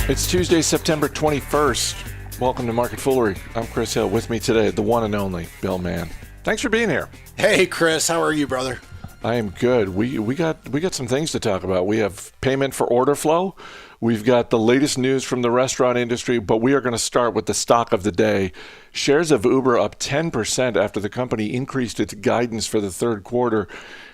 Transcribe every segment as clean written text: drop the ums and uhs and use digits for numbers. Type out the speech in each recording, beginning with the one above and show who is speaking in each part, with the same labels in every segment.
Speaker 1: It's Tuesday, September 21st. Welcome to Market Foolery. I'm Chris Hill. With me today, the one and only Bill Mann. Thanks for being here.
Speaker 2: Hey, Chris. How are you, brother?
Speaker 1: I am good. We got some things to talk about. We have payment for order flow. We've got the latest news from the restaurant industry, but we are going to start with the stock of the day. Shares of Uber up 10% after the company increased its guidance for the third quarter.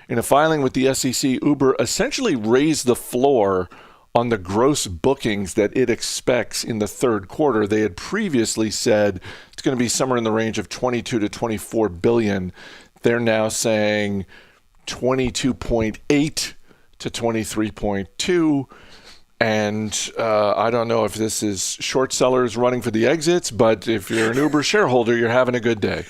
Speaker 1: In a filing with the SEC, Uber essentially raised the floor on the gross bookings that it expects in the third quarter. They had previously said it's going to be somewhere in the range of 22 to 24 billion. They're now saying 22.8 to 23.2. And I don't know if this is short sellers running for the exits, but if you're an Uber shareholder, you're having a good day.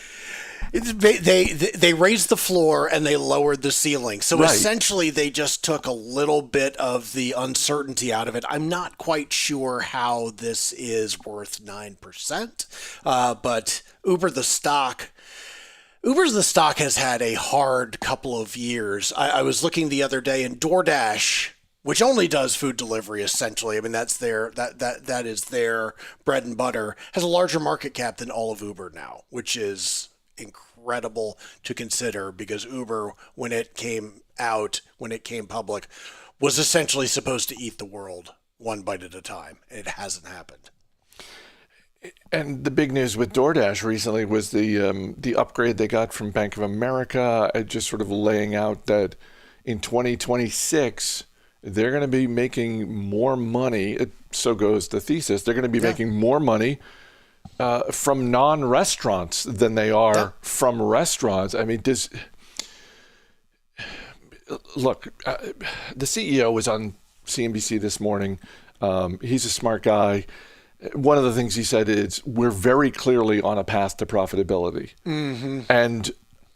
Speaker 2: They raised the floor and they lowered the ceiling. So
Speaker 1: Right.
Speaker 2: Essentially, they just took a little bit of the uncertainty out of it. I'm not quite sure how this is worth 9%, but Uber's the stock has had a hard couple of years. I was looking the other day, and DoorDash, which only does food delivery essentially, I mean that is their bread and butter, has a larger market cap than all of Uber now, which is incredible to consider, because Uber, when it came public, was essentially supposed to eat the world one bite at a time. It hasn't happened.
Speaker 1: And the big news with DoorDash recently was the upgrade they got from Bank of America, just sort of laying out that in 2026 they're going to be making more money. So goes the thesis. They're going to be making more money from non-restaurants than they are from restaurants. I mean, look, the CEO was on CNBC this morning. He's a smart guy. One of the things he said is, we're very clearly on a path to profitability. Mm-hmm. And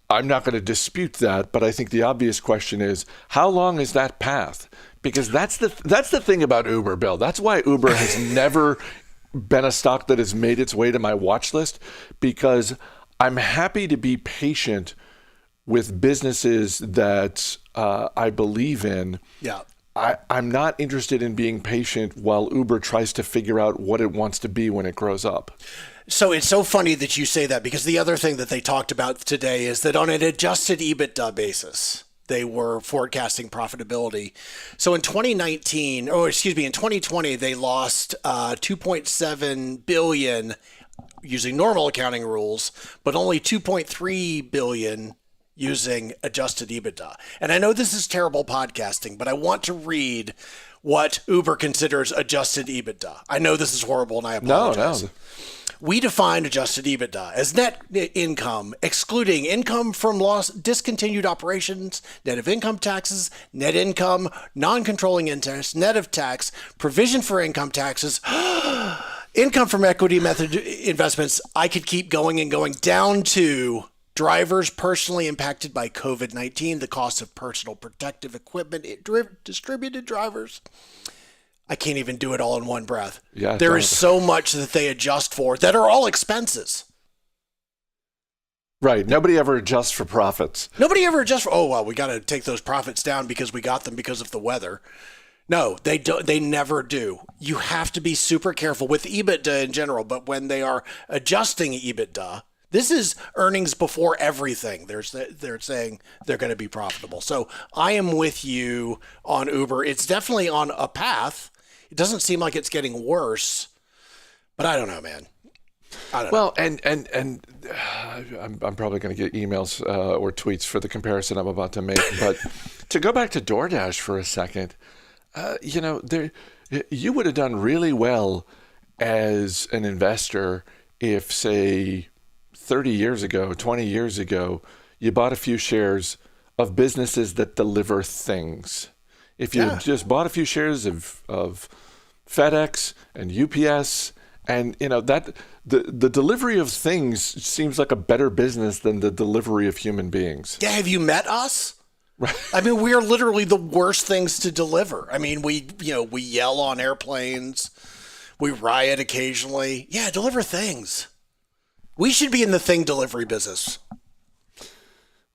Speaker 1: I'm not going to dispute that, but I think the obvious question is, how long is that path? Because that's the thing about Uber, Bill. That's why Uber has never been a stock that has made its way to my watch list, because I'm happy to be patient with businesses that I believe in.
Speaker 2: Yeah.
Speaker 1: I'm not interested in being patient while Uber tries to figure out what it wants to be when it grows up.
Speaker 2: So it's so funny that you say that, because the other thing that they talked about today is that on an adjusted EBITDA basis, they were forecasting profitability. So in 2020, they lost 2.7 billion using normal accounting rules, but only 2.3 billion using adjusted EBITDA. And I know this is terrible podcasting, but I want to read what Uber considers adjusted EBITDA. I know this is horrible, and I apologize.
Speaker 1: No.
Speaker 2: We define adjusted EBITDA as net income, excluding income from discontinued operations, net of income taxes, net income, non-controlling interest, net of tax, provision for income taxes, income from equity method investments. I could keep going and going down to drivers personally impacted by COVID-19, the cost of personal protective equipment, distributed drivers. I can't even do it all in one breath.
Speaker 1: Yeah,
Speaker 2: there is so much that they adjust for that are all expenses.
Speaker 1: Right. Nobody ever adjusts for profits.
Speaker 2: Nobody ever adjusts for, oh, well, we got to take those profits down because we got them because of the weather. No, they don't. They never do. You have to be super careful with EBITDA in general, but when they are adjusting EBITDA, this is earnings before everything. They're saying they're going to be profitable. So I am with you on Uber. It's definitely on a path. It doesn't seem like it's getting worse, but I don't know, man. I don't know.
Speaker 1: Well, and I'm probably going to get emails or tweets for the comparison I'm about to make. But to go back to DoorDash for a second, you would have done really well as an investor if, say, 30 years ago, 20 years ago, you bought a few shares of businesses that deliver things. If you just bought a few shares of FedEx and UPS, and that the delivery of things seems like a better business than the delivery of human beings.
Speaker 2: Yeah, have you met us?
Speaker 1: Right.
Speaker 2: I mean, we are literally the worst things to deliver. I mean, we yell on airplanes, we riot occasionally. Yeah, deliver things. We should be in the thing delivery business.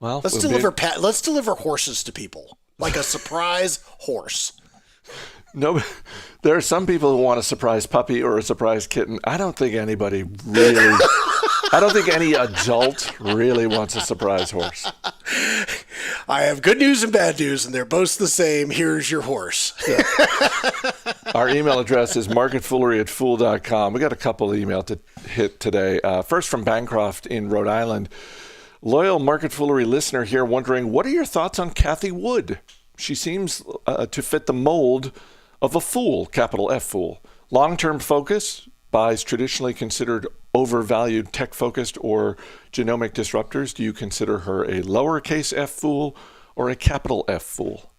Speaker 1: Well,
Speaker 2: let's deliver horses to people, like a surprise horse.
Speaker 1: No, There are some people who want a surprise puppy or a surprise kitten. I don't think anybody really, I don't think any adult really wants a surprise horse.
Speaker 2: I have good news and bad news, and they're both the same. Here's your horse.
Speaker 1: Yeah. Our email address is marketfoolery@fool.com. We got a couple of emails to hit today. First from Bancroft in Rhode Island. Loyal Market Foolery listener here wondering, what are your thoughts on Cathie Wood? She seems to fit the mold of a fool, capital F fool. Long-term focus, buys traditionally considered overvalued tech-focused or genomic disruptors. Do you consider her a lowercase f fool or a capital F fool?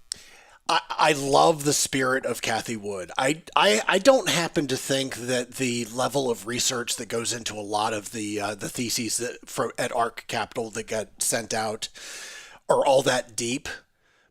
Speaker 2: I love the spirit of Cathie Wood. I don't happen to think that the level of research that goes into a lot of the theses at ARC Capital that got sent out are all that deep.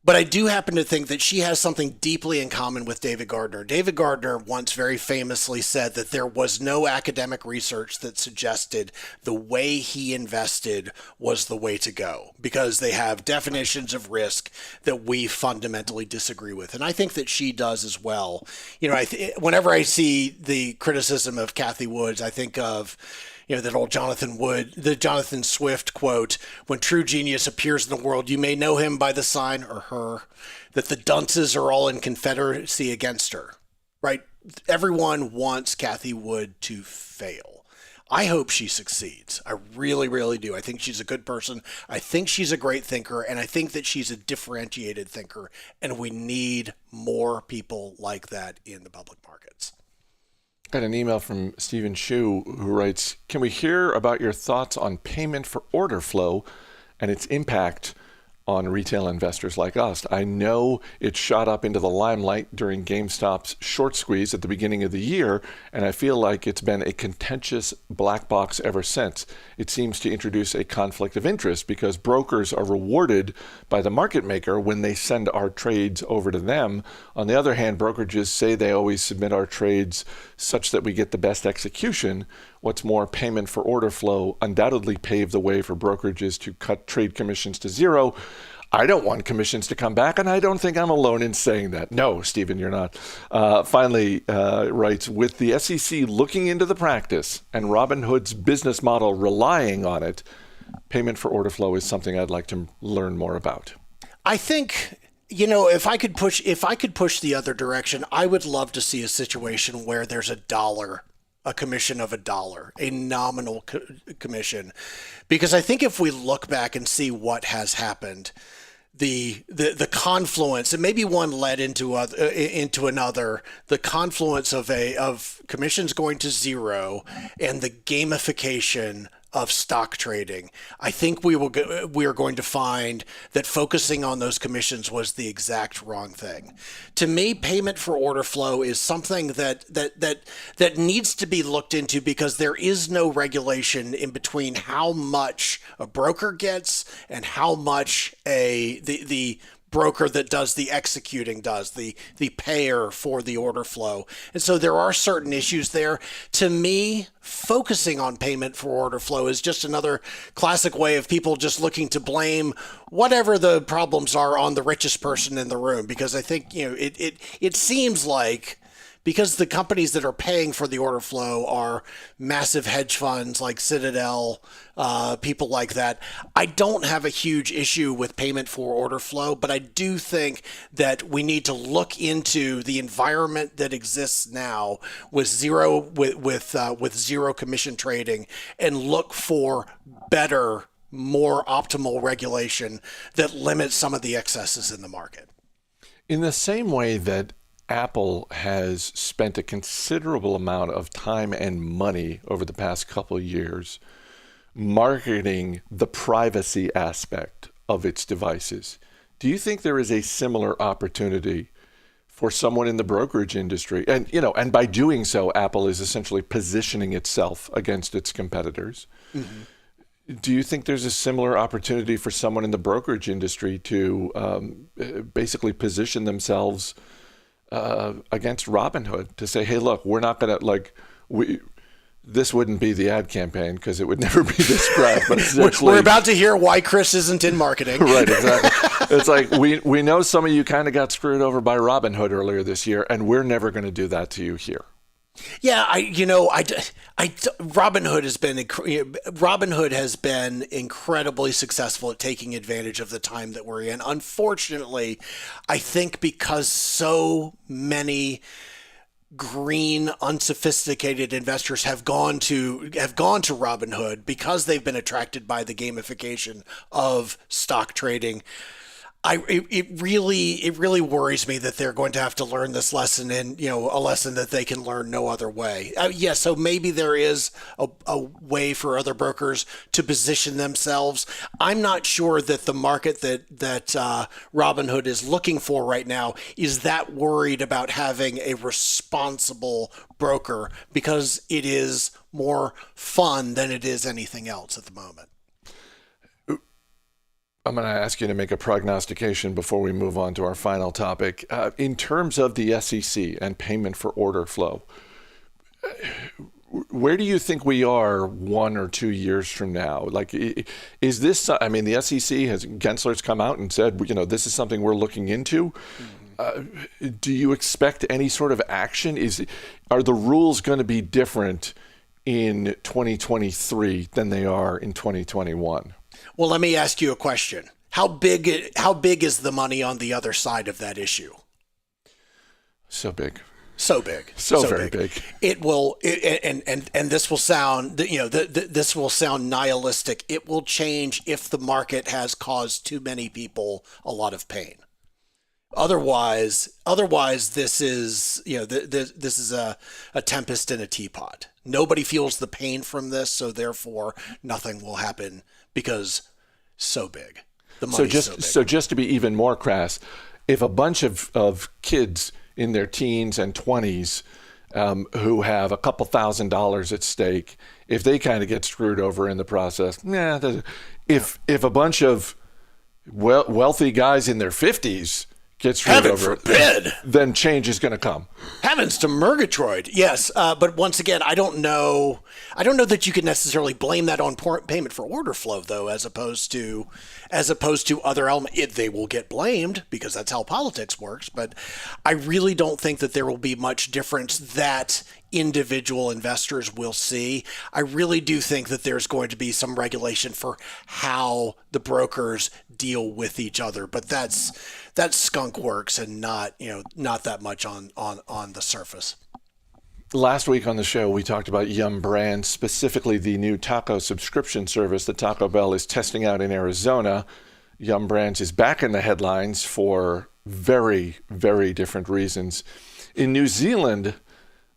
Speaker 2: But I do happen to think that she has something deeply in common with David Gardner. David Gardner once very famously said that there was no academic research that suggested the way he invested was the way to go, because they have definitions of risk that we fundamentally disagree with. And I think that she does as well. You know, whenever I see the criticism of Cathie Woods, I think of that old the Jonathan Swift quote, when true genius appears in the world, you may know him by the sign, or her, that the dunces are all in confederacy against her, right? Everyone wants Cathie Wood to fail. I hope she succeeds. I really, really do. I think she's a good person. I think she's a great thinker, and I think that she's a differentiated thinker, and we need more people like that in the public markets.
Speaker 1: Got an email from Stephen Shu who writes, can we hear about your thoughts on payment for order flow and its impact on retail investors like us? I know it shot up into the limelight during GameStop's short squeeze at the beginning of the year, and I feel like it's been a contentious black box ever since. It seems to introduce a conflict of interest because brokers are rewarded by the market maker when they send our trades over to them. On the other hand, brokerages say they always submit our trades such that we get the best execution. What's more, payment for order flow undoubtedly paved the way for brokerages to cut trade commissions to zero. I don't want commissions to come back, and I don't think I'm alone in saying that. No, Stephen, you're not. Finally, writes, with the SEC looking into the practice and Robinhood's business model relying on it, payment for order flow is something I'd like to learn more about.
Speaker 2: I think, if I could push the other direction, I would love to see a situation where there's a commission of $1, a nominal commission, because I think if we look back and see what has happened, the confluence, and maybe one led into another, the confluence of commissions going to zero and the gamification of stock trading, I think we are going to find that focusing on those commissions was the exact wrong thing. To me, payment for order flow is something that needs to be looked into, because there is no regulation in between how much a broker gets and how much the broker that does the executing does, the payer for the order flow. And so there are certain issues there. To me, focusing on payment for order flow is just another classic way of people just looking to blame whatever the problems are on the richest person in the room. Because I think, it seems like, because the companies that are paying for the order flow are massive hedge funds like Citadel, people like that, I don't have a huge issue with payment for order flow, but I do think that we need to look into the environment that exists now with zero commission trading and look for better, more optimal regulation that limits some of the excesses in the market.
Speaker 1: In the same way that Apple has spent a considerable amount of time and money over the past couple of years marketing the privacy aspect of its devices, do you think there is a similar opportunity for someone in the brokerage industry? And by doing so, Apple is essentially positioning itself against its competitors. Mm-hmm. Do you think there's a similar opportunity for someone in the brokerage industry to basically position themselves against Robinhood, to say, hey, look, we're not going to this wouldn't be the ad campaign because it would never be this crap. But essentially,
Speaker 2: we're about to hear why Chris isn't in marketing.
Speaker 1: Right, exactly. It's like we know some of you kind of got screwed over by Robinhood earlier this year, and we're never going to do that to you here.
Speaker 2: Yeah, Robinhood has been incredibly successful at taking advantage of the time that we're in. Unfortunately, I think because so many green, unsophisticated investors have gone to Robinhood because they've been attracted by the gamification of stock trading. It really worries me that they're going to have to learn this lesson, and a lesson that they can learn no other way. So maybe there is a way for other brokers to position themselves. I'm not sure that the market that Robinhood is looking for right now is that worried about having a responsible broker, because it is more fun than it is anything else at the moment.
Speaker 1: I'm going to ask you to make a prognostication before we move on to our final topic. In terms of the SEC and payment for order flow, where do you think we are 1 or 2 years from now? Like, is this, I mean, the SEC Gensler's come out and said, this is something we're looking into. Do you expect any sort of action? Are the rules going to be different in 2023 than they are in 2021?
Speaker 2: Well, let me ask you a question. How big is the money on the other side of that issue?
Speaker 1: So big.
Speaker 2: So big.
Speaker 1: So very big.
Speaker 2: It will, and this will sound, this will sound nihilistic. It will change if the market has caused too many people a lot of pain. Otherwise, this is, this is a tempest in a teapot. Nobody feels the pain from this, so therefore nothing will happen because so big. The money's so big.
Speaker 1: So just to be even more crass, if a bunch of kids in their teens and 20s who have a couple $1,000s at stake, if they kind of get screwed over in the process, if a bunch of wealthy guys in their 50s get screwed over, then change is going to come.
Speaker 2: Heavens to Murgatroyd. Yes. But once again, I don't know that you could necessarily blame that on payment for order flow, though, as opposed to other elements. They will get blamed because that's how politics works. But I really don't think that there will be much difference that individual investors will see. I really do think that there's going to be some regulation for how the brokers deal with each other, but that's skunk works and not that much on the surface.
Speaker 1: Last week on the show, we talked about Yum Brands, specifically the new taco subscription service that Taco Bell is testing out in Arizona. Yum Brands is back in the headlines for very, very different reasons. In New Zealand,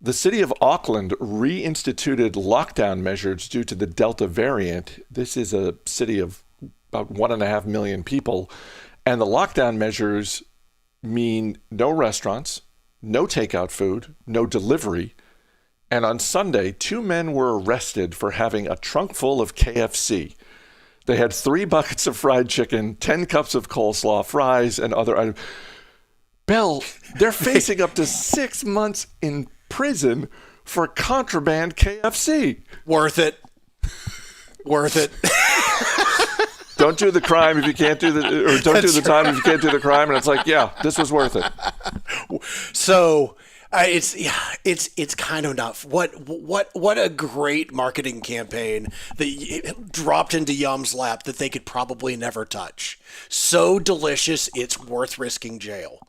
Speaker 1: the city of Auckland reinstituted lockdown measures due to the Delta variant. This is a city of about 1.5 million people. And the lockdown measures mean no restaurants, no takeout food, no delivery. And on Sunday, 2 men were arrested for having a trunk full of KFC. They had 3 buckets of fried chicken, 10 cups of coleslaw, fries, and other items. Bell, they're facing up to 6 months in prison for contraband KFC.
Speaker 2: Worth it.
Speaker 1: Don't do the crime if you can't do or don't do the time if you can't do the crime. And it's like, yeah, this was worth it.
Speaker 2: So it's kind of enough. What a great marketing campaign that dropped into Yum's lap that they could probably never touch. So delicious, it's worth risking jail.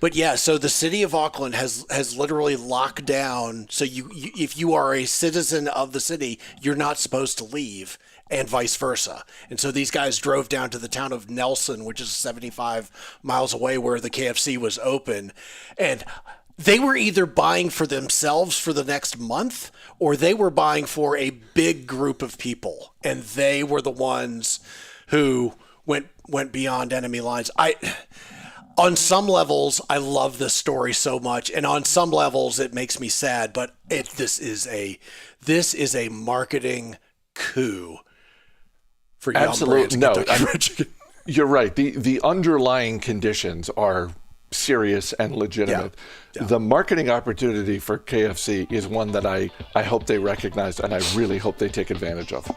Speaker 2: But yeah, so the city of Auckland has literally locked down. So you if you are a citizen of the city, you're not supposed to leave, and vice versa. And so these guys drove down to the town of Nelson, which is 75 miles away, where the KFC was open, and they were either buying for themselves for the next month, or they were buying for a big group of people, and they were the ones who went beyond enemy lines. On some levels, I love this story so much, and on some levels, it makes me sad. But this is a marketing coup for Yum Brands.
Speaker 1: Absolutely, no. You're right. The underlying conditions are serious and legitimate.
Speaker 2: Yeah.
Speaker 1: The marketing opportunity for KFC is one that I hope they recognize, and I really hope they take advantage of.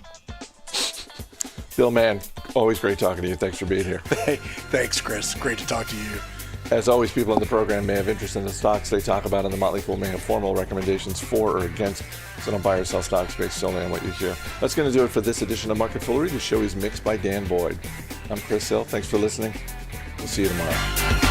Speaker 1: Bill Mann, always great talking to you. Thanks for being here.
Speaker 2: Hey, thanks, Chris. Great to talk to you.
Speaker 1: As always, people in the program may have interest in the stocks they talk about, and the Motley Fool may have formal recommendations for or against, so don't buy or sell stocks based solely on what you hear. That's going to do it for this edition of Market Foolery. The show is mixed by Dan Boyd. I'm Chris Hill. Thanks for listening. We'll see you tomorrow.